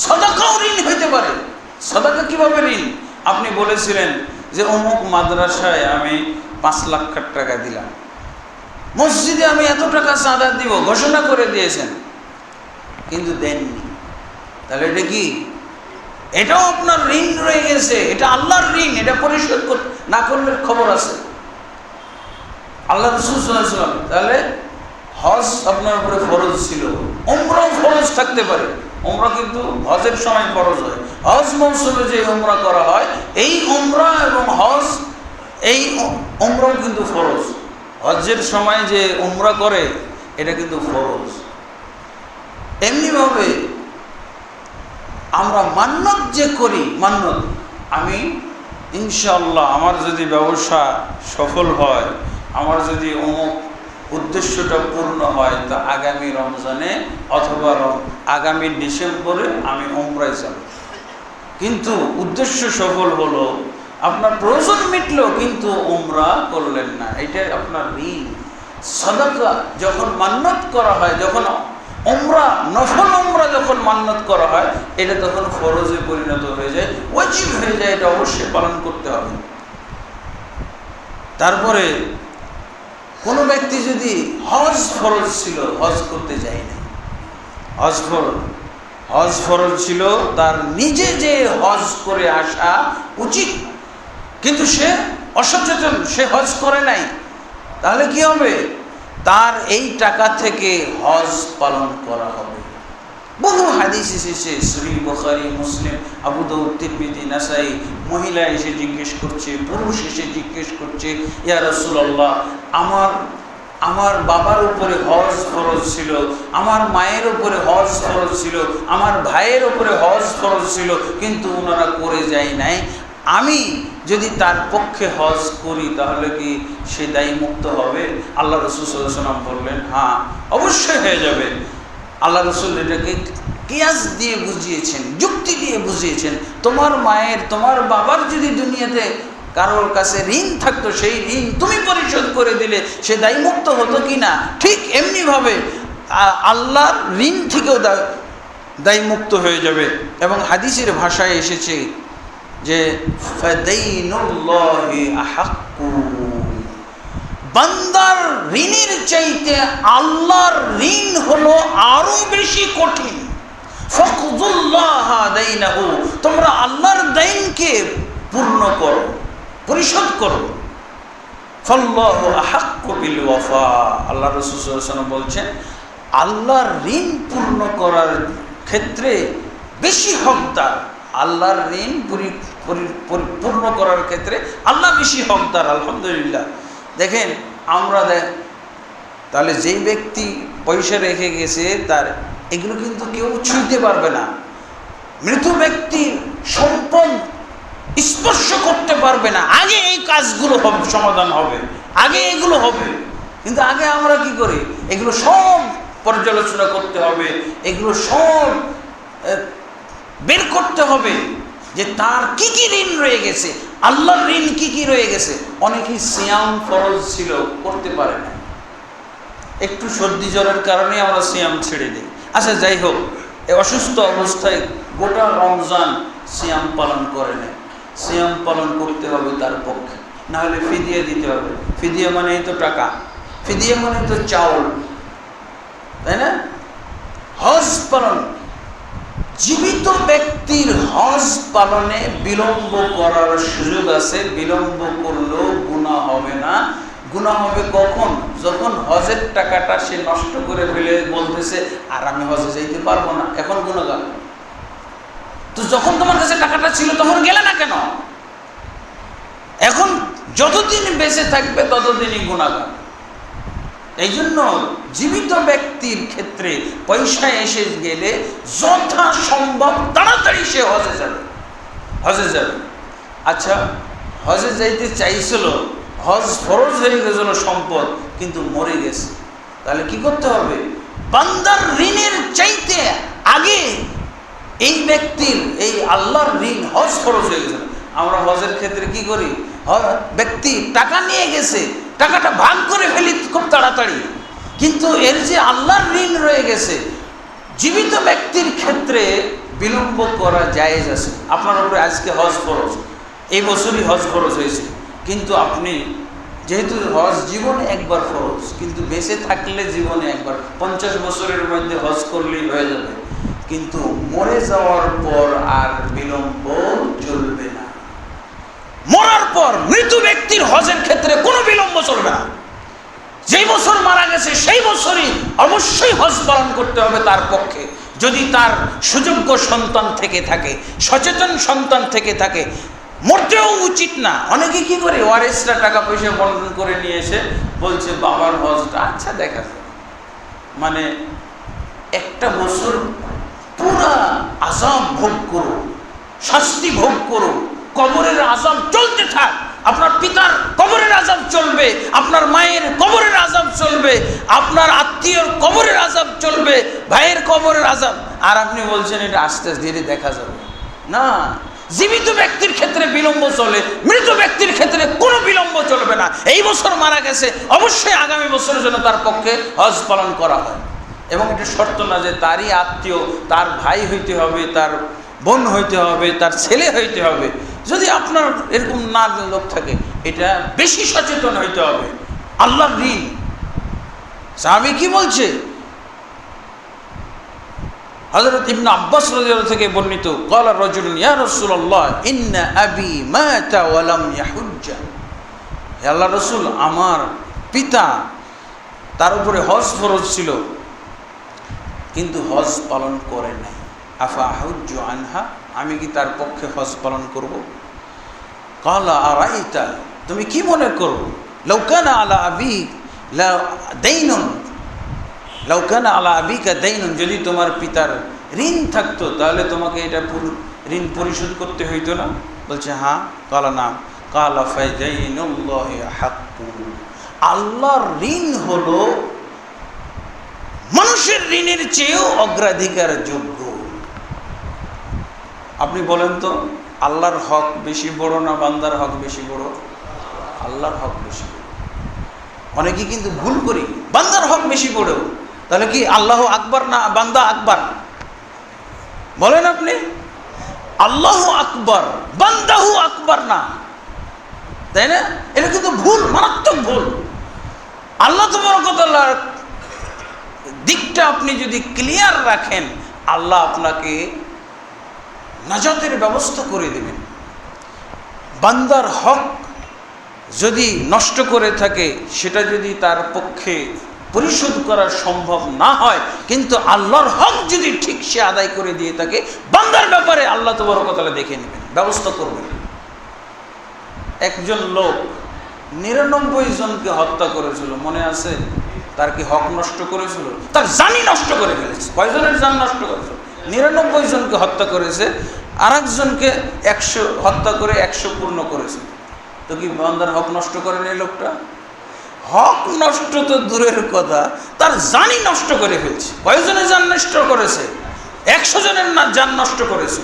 সাদাকাও ঋণ হইতে পারে। সাদাকা কিভাবে ঋণ? আপনি বলেছিলেন যে অমুক মাদ্রাসায় আমি 5 লাখ টাকা দিলাম, মসজিদে আমি এত টাকা চাঁদা দিব ঘোষণা করে দিয়েছেন, কিন্তু দেননি, তাহলে এটা কি? এটাও আপনার ঋণ রয়ে গেছে, এটা আল্লাহর ঋণ, এটা পরিশোধ না করলে খবর আছে। আল্লাহ রাসূল সাল্লাল্লাহু আলাইহি ওয়াসাল্লাম, তাহলে হজ আপনার উপরে ফরজ ছিল, উমরাও ফরজ থাকতে পারে। উমরা কিন্তু হজের সময় ফরজ হয়, হজ মৌসুমে যে উমরা করা হয়, এই উমরা এবং হজ, এই উমরাও কিন্তু ফরজ। হজের সময় যে উমরা করে এটা কিন্তু ফরজ। এমনিভাবে আমরা মান্নত যে করি, মান্নত, আমি ইনশাআল্লাহ আমার যদি ব্যবসা সফল হয়, আমার যদি অমুক উদ্দেশ্যটা পূর্ণ হয়, তা আগামী রমজানে অথবা আগামী ডিসেম্বরে আমি উমরায় যাব। কিন্তু উদ্দেশ্য সফল হলো, আপনার প্রয়োজন মিটলো, কিন্তু উমরা করলেন না, এটা আপনার ঋণ। সাদাকা যখন মান্নত করা হয়, যখন উমরা, নফল উমরা যখন মান্নত করা হয়, এটা তখন ফরজে পরিণত হয়ে যায়, ওয়াজিব হয়ে যায়, এটা অবশ্যই পালন করতে হবে। তারপরে কোনো ব্যক্তি যদি হজ ফরজ ছিল, হজ করতে যায় না, হজ ফরজ ছিল, তার নিজে যে হজ করে আসা উচিত, কিন্তু সে অসচেতন, সে হজ করে নাই, তাহলে কি হবে? তার এই টাকা থেকে হজ পালন করা হবে। বহু হাদিস এসেছে, সহিহ বুখারী, মুসলিম, আবু দাউদ, তিরমিজি, নাসাই। মহিলা এসে জিজ্ঞেস করছে, পুরুষ এসে জিজ্ঞেস করছে, ইয়া রাসূলুল্লাহ, আমার বাবার উপরে হজ ফরজ ছিল, আমার মায়ের উপরে হজ ফরজ ছিল, আমার ভাইয়ের উপরে হজ ফরজ ছিল, কিন্তু ওনারা করে যায় নাই, আমি যদি তার পক্ষে হজ করি তাহলে কি সে দায়ী মুক্ত হবে? আল্লাহ রাসূল সাল্লাল্লাহু আলাইহি ওয়াসাল্লাম বললেন, হ্যাঁ, অবশ্যই হয়ে যাবে। আল্লাহ রাসূল এটাকে কিয়াস দিয়ে বুঝিয়েছেন, যুক্তি দিয়ে বুঝিয়েছেন। তোমার মায়ের, তোমার বাবার যদি দুনিয়াতে কারোর কাছে ঋণ থাকতো, সেই ঋণ তুমি পরিশোধ করে দিলে সে দায়মুক্ত হতো কি না, ঠিক এমনিভাবে আল্লাহর ঋণ থেকেও দায়মুক্ত হয়ে যাবে। এবং হাদিসের ভাষায় এসেছে যে ফাদাইনুল্লাহি আহাক্কু, বান্দার ঋণের চাইতে আল্লাহর ঋণ হলো আরো বেশি কঠিন। ফাকযুল্লাহ দাইনাহু, তোমরা আল্লাহর দাইনকে পূর্ণ করো, পরিশোধ করো। ফাল্লাহু আহাক্কু বিল ওয়াফা, আল্লাহ রাসূল সাল্লাল্লাহু আলাইহি ওয়াসাল্লাম বলছেন, আল্লাহর ঋণ পূর্ণ করার ক্ষেত্রে বেশি হকদার, আল্লাহর ঋণ পূর্ণ করার ক্ষেত্রে আল্লাহ বেশি হকদার। আলহামদুলিল্লাহ। দেখেন, আমরা তাহলে যেই ব্যক্তি পয়সা রেখে গেছে, তার এগুলো কিন্তু কেউ ছুঁতে পারবে না। মৃত ব্যক্তির সম্পদ স্পর্শ করতে পারবে না। আগে এই কাজগুলো হবে, সমাধান হবে, আগে এগুলো হবে। কিন্তু আগে আমরা কি করি? এগুলো সব পর্যালোচনা করতে হবে, এগুলো সব বের করতে হবে যে তার কি কি ঋণ রয়ে গেছে, আল্লাহর ঋণ কি কি রয়ে গেছে। অনেকেই সিয়াম ফরজ ছিল, করতে পারে না, একটু সর্দি জ্বরের কারণে আমরা সিয়াম ছেড়ে দিই। আচ্ছা, যাই হোক, এই অসুস্থ অবস্থায় গোটা রমজান সিয়াম পালন করে না, সিয়াম পালন করতে হবে তার পক্ষে, না হলে ফিদিয়া দিতে হবে। ফিদিয়া মানেই তো টাকা, ফিদিয়া মানে তো চাউল, তাই না? হজ পালন, জীবিত ব্যক্তির হজ পালনে বিলম্ব করার সুযোগ আছে। বিলম্ব করলেও গুনাহ হবে না। গুনাহ হবে কখন? যখন হজের টাকাটা সে নষ্ট করে ফেলে বলতেছে, আর আমি হজে যাইতে পারবো না, এখন গুনাহগার। তো যখন তোমার কাছে টাকাটা ছিল তখন গেলে না কেন? এখন যতদিন বেঁচে থাকবে ততদিনই গুনাহগার। এই জন্য জীবিত ব্যক্তির ক্ষেত্রে পয়সা এসে গেলে যথাসম্ভব তাড়াতাড়ি সে হজে যাবে। আচ্ছা, হজে যাইতে চাইছিল, হজ ফরজ হয়ে গেছিল সম্পদ, কিন্তু মরে গেছে, তাহলে কি করতে হবে? বান্দার ঋণের চাইতে আগে এই ব্যক্তির, এই আল্লাহর ঋণ, হজ ফরজ হয়ে গেছে। আমরা হজের ক্ষেত্রে কি করি? ব্যক্তি টাকা নিয়ে গেছে, টাকাটা ভাগ করে ফেলি খুব তাড়াতাড়ি, কিন্তু এর যে আল্লাহর ঋণ রয়ে গেছে, জীবিত ব্যক্তির ক্ষেত্রে বিলম্ব করা জায়েজ আছে। আপনার উপরে আজকে হজ ফরজ, এই বছরই হজ ফরজ হয়েছে, কিন্তু আপনি যেহেতু হজ জীবনে একবার ফরজ, কিন্তু বেঁচে থাকলে জীবনে একবার 50 বছরের মধ্যে হজ করলেই হয়ে যাবে, কিন্তু মরে যাওয়ার পর আর বিলম্ব চলবে না। মরার পর মৃত ব্যক্তির হজের ক্ষেত্রে কোনো বিলম্ব চলবে না। যেই বছর মারা গেছে সেই বছরই অবশ্যই হজ পালন করতে হবে তার পক্ষে, যদি তার সুযোগ্য সন্তান থেকে থাকে, সচেতন সন্তান থেকে থাকে। মরতেও উচিত না। অনেকে কি করে, ওয়ারেসরা টাকা পয়সা বন্টন করে নিয়ে এসে বলছে বাবার হজটা আচ্ছা দেখা যায়, মানে একটা বছর পুরা আযাব ভোগ করো, শাস্তি ভোগ করো, কবরের আযাব চলতে থাক। আপনার পিতার কবরের আযাব চলবে, আপনার মায়ের কবরের আযাব চলবে, আপনার আত্মীয়র কবরের আযাব চলবে, ভাইয়ের কবরের আযাব, আর আপনি বলছেন এটা আস্তে ধীরে দেখা যাবে না। জীবিত ব্যক্তির ক্ষেত্রে বিলম্ব চলে, মৃত ব্যক্তির ক্ষেত্রে কোনো বিলম্ব চলবে না। এই বছর মারা গেছে, অবশ্যই আগামী বছরের জন্য তার পক্ষে হজ পালন করা হয়। এবং এটা শর্ত না যে তারই আত্মীয়, তার ভাই হইতে হবে, তার বোন হইতে হবে, তার ছেলে হইতে হবে। যদি আপনার এরকম না লোক থাকে, এটা বেশি সচেতন হইতে হবে। আল্লাহর ঋণ। সাহাবী কি বলছে? হযরত ইবনে আব্বাস রাদিয়াল্লাহু থেকে বর্ণিত, ক্বালা রাজুলুন ইয়া রাসূলুল্লাহ ইন্না আবি মাতা ওয়া লাম ইয়াহুজ্জা। হে আল্লাহর রাসূল, আমার পিতা, তার উপরে হজ ফরজ ছিল কিন্তু হজ পালন করে নাই। আফা আহুজ্জু আনহা, আমি কি তার পক্ষে হজ পালন করব? ক্বালা আরাইতা, তুমি কি মনে করো? লাউ কানা আলা আবি লা দাইনুন, লাউ কানা আলা আবিকা দাইনুন, যদি তোমার পিতার ঋণ থাকতো তাহলে তোমাকে এটা ঋণ পরিশোধ করতে হইতো না? বলছে হ্যাঁ। ক্বালা নাম। ক্বালা ফাদাইনুল্লাহি হাক্কু, আল্লাহর ঋণ হলো মানুষের ঋণের চেয়েও অগ্রাধিকার যোগ্য। আপনি বলেন তো, আল্লাহর হক বেশি বড় না বান্দার হক বেশি বড়? আল্লাহর হক বেশি বড়। অনেকে কিন্তু ভুল করি, বান্দার হক বেশি বড়। তাহলে কি আল্লাহ আকবার না বান্দা আকবার? বলেন আপনি, আল্লাহ আকবার, বান্দাহু আকবার না, তাই না? এটা কিন্তু ভুল, মারাত্মক ভুল। আল্লাহ তাআলার দিকটা আপনি যদি ক্লিয়ার রাখেন, আল্লাহ আপনাকে নাজাতের ব্যবস্থা করে দেবেন। বান্দার হক যদি নষ্ট করে থাকে, সেটা যদি তার পক্ষে পরিশোধ করা সম্ভব না হয়, কিন্তু আল্লাহর হক যদি ঠিক সে আদায় করে দিয়ে থাকে, বান্দার ব্যাপারে আল্লাহ তাবারক ওয়া তাআলা দেখে নেবেন, ব্যবস্থা করবেন। একজন লোক 99 জনকে হত্যা করেছিল, মনে আছে? তার কি হক নষ্ট করেছিল? তার জানই নষ্ট করে ফেলেছে। কয়জনের জান নষ্ট করেছে? 99 জনকে হত্যা করেছে, আর একজনকে 100 হত্যা করে 100 পূর্ণ করেছে। তো কি বান্দার হক নষ্ট করেনি লোকটা? হক নষ্ট তো দূরের কথা, তার জানই নষ্ট করে ফেলছে। কয়জনের জান নষ্ট করেছে? 100 জনের জান নষ্ট করেছে।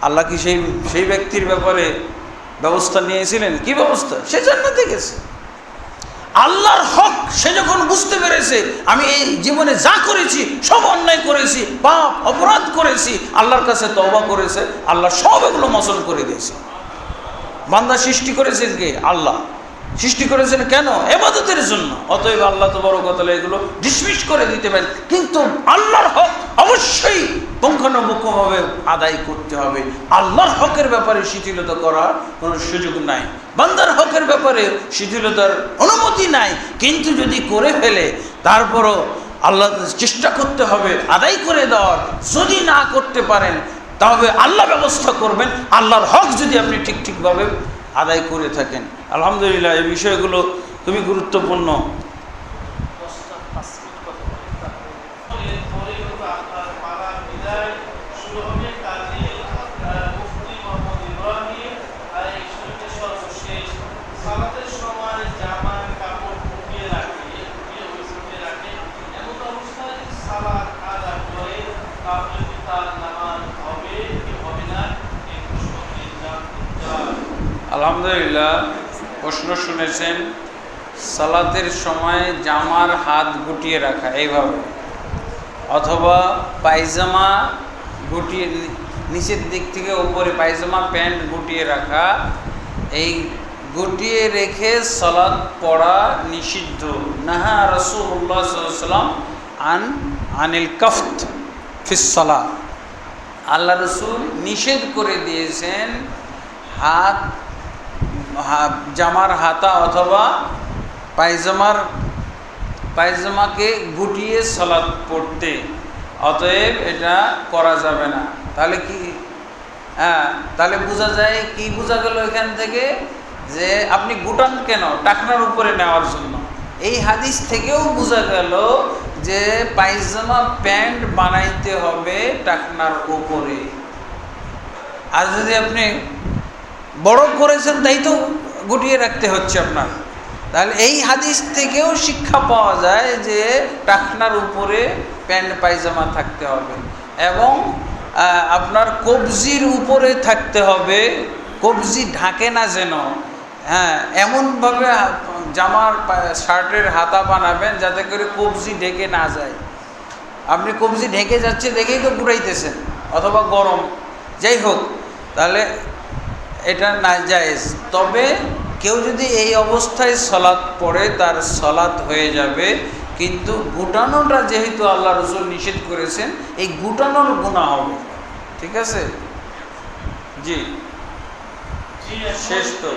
আল্লাহ কি সেই ব্যক্তির ব্যাপারে ব্যবস্থা নিয়েছিলেন? কি ব্যবস্থা? সে জান্নাতে গেছে। আল্লাহর হক সে যখন বুঝতে পেরেছে, আমি এই জীবনে যা করেছি সব অন্যায় করেছি, পাপ অপরাধ করেছি, আল্লাহর কাছে তওবা করেছে, আল্লাহ সব এগুলো মোচন করে দিয়েছে। বান্দা সৃষ্টি করেছেন কে? আল্লাহ। সৃষ্টি করেছেন কেন? ইবাদতের জন্য। অতএব আল্লাহ তাবারক ওয়া তাআলা এগুলো ডিসমিস করে দিতে পারেন, কিন্তু আল্লাহর হক অবশ্যই পুঙ্খানুপুঙ্খভাবে আদায় করতে হবে। আল্লাহর হকের ব্যাপারে শিথিলতা করার কোনো সুযোগ নাই, বান্দার হকের ব্যাপারে শিথিলতার অনুমতি নাই। কিন্তু যদি করে ফেলে, তারপরও আল্লাহ চেষ্টা করতে হবে আদায় করে দেওয়ার। যদি না করতে পারেন, তবে আল্লাহ ব্যবস্থা করবেন। আল্লাহর হক যদি আপনি ঠিকভাবে আদায় করে থাকেন। আলহামদুলিল্লাহ, এই বিষয়গুলো খুবই গুরুত্বপূর্ণ। আলহামদুলিল্লাহ, প্রশ্ন শুনেছেন। সালাতের সময় জামার হাত গুটিয়ে রাখা এইভাবে, অথবা পায়জামা গুটিয়ে নিচের দিক থেকে উপরে পায়জামা প্যান্ট গুটিয়ে রাখা, এই গুটিয়ে রেখে সালাত পড়া নিষিদ্ধ। নাহা রাসূলুল্লাহ সাল্লাল্লাহু আলাইহি ওয়াসাল্লাম আনিল কাফত ফিস সালাহ, আল্লাহ রসুল নিষেধ করে দিয়েছেন জামার হাতা অথবা পায়জামাকে গুটিয়ে সালাত পড়তে, অতএব এটা করা যাবে না। তাহলে কি তাহলে বোঝা যায়, কি বোঝা গেল এখান থেকে, যে আপনি গুটান কেন? টাকনার উপরে নেওয়ার জন্য। এই হাদিস থেকেও বোঝা গেল যে পায়জামা প্যান্ট বানাইতে হবে টাকনার উপরে। আর যদি আপনি বড় করেছেন তাই তো গুটিয়ে রাখতে হচ্ছে আপনার। তাহলে এই হাদিস থেকেও শিক্ষা পাওয়া যায় যে টাকনার উপরে প্যান্ট পায়জামা থাকতে হবে এবং আপনার কবজির উপরে থাকতে হবে, কবজি ঢাকে না যেন। এমনভাবে জামার শার্টের হাতা বানাবেন যাতে করে কবজি ঢেকে না যায়। আপনি কবজি ঢেকে যাচ্ছে দেখেই তো গুড়াইতেছেন, অথবা গরম, যাই হোক, তাহলে এটা নাজায়েজ। তবে কেউ যদি এই অবস্থায় সালাত পড়ে তার সালাত হয়ে যাবে, কিন্তু গুটানোটা যেহেতু আল্লাহ রসুল নিষেধ করেছেন, এই গুটানোর গুনাহ হবে। ঠিক আছে? জি, শেষ তো।